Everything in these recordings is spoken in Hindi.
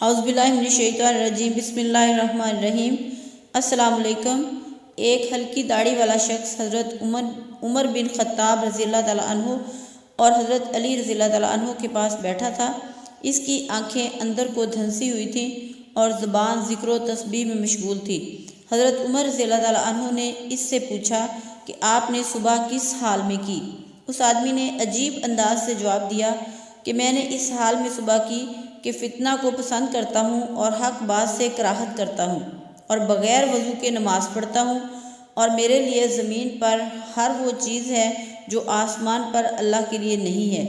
औज़ुबिल्लाहिमिनश्शैतानिर्रजीम बिस्मिल्लाहिर्रहमानिर्रहीम। अस्सलाम वालेकुम। एक हल्की दाढ़ी वाला शख्स हज़रत उमर बिन ख़त्ताब रज़ियल्लाहु तआला अन्हु और हज़रत अली रज़ियल्लाहु तआला अन्हु के पास बैठा था। इसकी आंखें अंदर को धंसी हुई थीं और ज़ुबान ज़िक्र व तस्बीह में मशगूल थी। हज़रत उमर रज़ियल्लाहु तआला अन्हु ने इससे पूछा कि आपने सुबह किस हाल में की? उस आदमी ने अजीब अंदाज से जवाब दिया कि मैंने इस हाल में सुबह की कि फ़ितना को पसंद करता हूँ और हक बात से कराहत करता हूँ और बग़ैर वज़ू के नमाज़ पढ़ता हूँ और मेरे लिए ज़मीन पर हर वो चीज़ है जो आसमान पर अल्लाह के लिए नहीं है।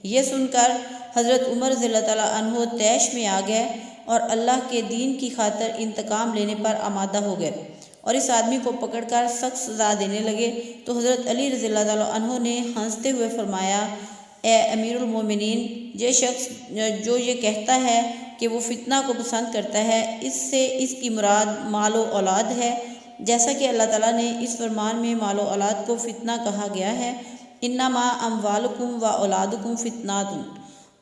ये सुनकर हज़रत उमर रज़ियल्लाहु तआला अन्हु तैश में आ गए और अल्लाह के दीन की खातिर इंतकाम लेने पर आमादा हो गए और इस आदमी को पकड़कर सख्त सज़ा देने लगे। तो हज़रत अली रज़ियल्लाहु तआला अन्हु ने हंसते हुए फरमाया, ए अमीरुल मोमिनीन, ये शख्स जो ये कहता है कि वो फितना को पसंद करता है, इससे इसकी मुराद माल व औलाद है। जैसा कि अल्लाह ताला ने इस फरमान में माल व औलाद को फितना कहा गया है, इन्नमा अम्वालुकुम व औलादुकुम फितनातुन,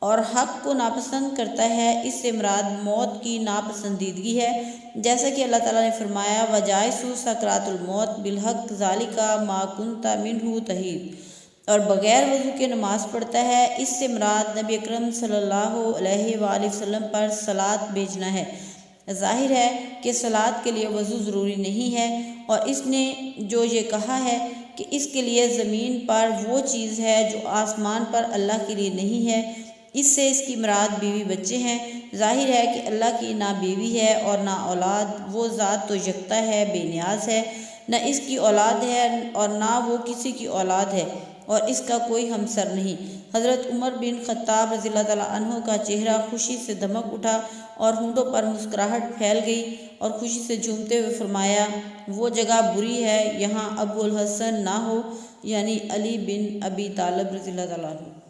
और हक़ को नापसंद करता है, इससे मुराद मौत की नापसंदीदगी है। जैसा कि अल्लाह ताला ने फरमाया, वजाइसु सकरातुल मौत बिलहक़ ज़ालिका मा कुन्ता मिन्हु तहीद, और बग़ैर वज़ू के नमाज़ पढ़ता है, इससे मुराद नबी अकरम सल्लल्लाहु अलैहि वसल्लम पर सलात भेजना है। ज़ाहिर है कि सलात के लिए वज़ू ज़रूरी नहीं है और इसने जो ये कहा है कि इसके लिए ज़मीन पर वो चीज़ है जो आसमान पर अल्लाह के लिए नहीं है, इससे इसकी मुराद बीवी बच्चे हैं। ज़ाहिर है कि अल्लाह की ना बीवी है और ना औलाद। वो ज़ात तो यकता है, बेनियाज है, न इसकी औलाद है और ना वो किसी की औलाद है और इसका कोई हमसर नहीं। हज़रत उमर बिन ख़त्ताब रज़ियल्लाहु तआला अन्हु का चेहरा खुशी से दमक उठा और होंठों पर मुस्कुराहट फैल गई और खुशी से झूमते हुए फरमाया, वो जगह बुरी है, यहाँ अबुल हसन ना हो, यानी अली बिन अबी तालिब रज़ियल्लाहु तआला अन्हु।